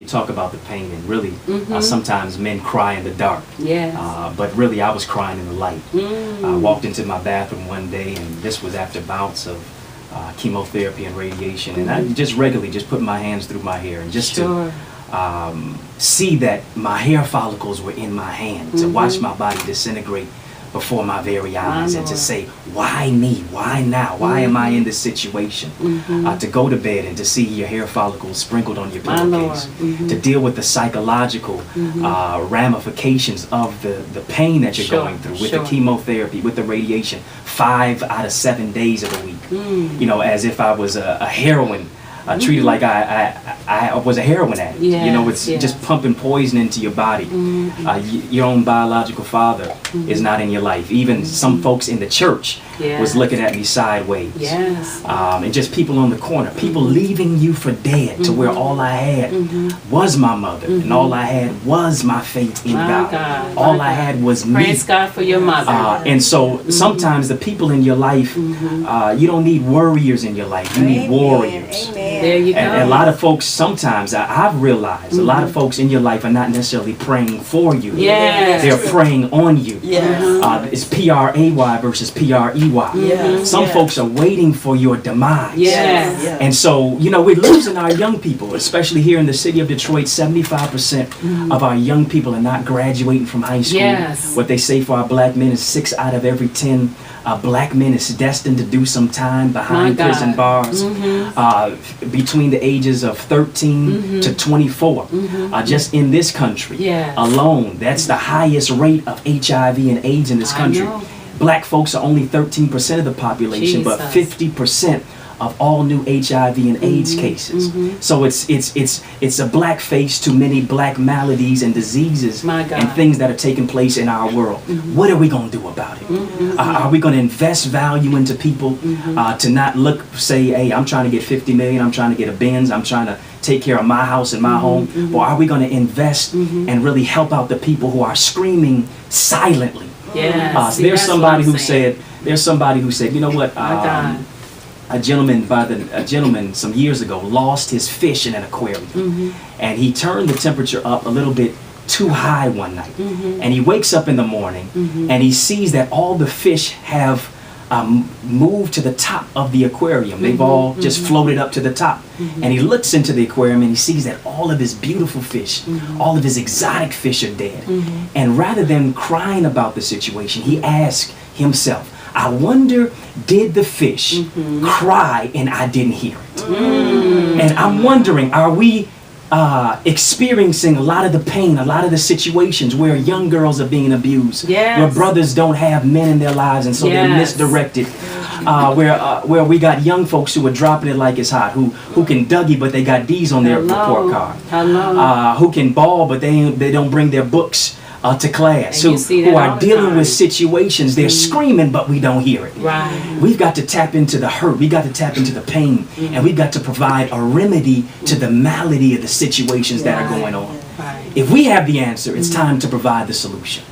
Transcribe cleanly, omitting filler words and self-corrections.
You talk about the pain, and really, sometimes men cry in the dark. Yes. But really, I was crying in the light. I Mm. walked into my bathroom one day, and this was after bouts of chemotherapy and radiation, and I just regularly just put my hands through my hair, and just Sure. to see that my hair follicles were in my hand, to watch my body disintegrate before my very eyes, and to say, why me? Why now? Why am I in this situation? To go to bed and to see your hair follicles sprinkled on your pillowcase, to deal with the psychological ramifications of the pain that you're going through with the chemotherapy, with the radiation, 5 out of 7 days of the week. You know, as if I was a heroin. Treated like I was a heroin addict. You know, it's just pumping poison into your body. Your own biological father is not in your life. Even some folks in the church was looking at me sideways. And just people on the corner, people leaving you for dead, to where all I had was my mother, and all I had was my faith in God. All I had was me. Praise God for your mother. And so sometimes the people in your life, you don't need warriors in your life. You need warriors. There you go. And a lot of folks, sometimes I've realized, a lot of folks in your life are not necessarily praying for you. They're praying on you. It's P-R-A-Y versus P-R-E-Y. Some folks are waiting for your demise. And so, you know, we're losing our young people, especially here in the city of Detroit. 75% of our young people are not graduating from high school. What they say for our black men is 6 out of every 10 black men is destined to do some time behind prison bars. Between the ages of 13 to 24, just in this country alone, that's the highest rate of HIV and AIDS in this country. Black folks are only 13% of the population, but 50% of all new HIV and AIDS cases. So it's a black face to many black maladies and diseases and things that are taking place in our world. What are we going to do about it? Are we going to invest value into people to not look, say, hey, I'm trying to get 50 million, I'm trying to get a Benz, I'm trying to take care of my house and my home? Or are we going to invest and really help out the people who are screaming silently? There's somebody who said, you know what? A gentleman some years ago lost his fish in an aquarium, and he turned the temperature up a little bit too high one night, and he wakes up in the morning and he sees that all the fish have moved to the top of the aquarium. They've all just floated up to the top, and he looks into the aquarium and he sees that all of his beautiful fish, all of his exotic fish are dead. And rather than crying about the situation, he asked himself, I wonder, did the fish cry and I didn't hear it? And I'm wondering, are we experiencing a lot of the pain, a lot of the situations where young girls are being abused, where brothers don't have men in their lives, and so they're misdirected, where we got young folks who are dropping it like it's hot, who can Dougie but they got D's on their report card, who can ball but they don't bring their books to class, who are dealing with situations. They're screaming, but we don't hear it. We've got to tap into the hurt. We've got to tap into the pain, and we've got to provide a remedy to the malady of the situations that are going on. If we have the answer, it's time to provide the solution.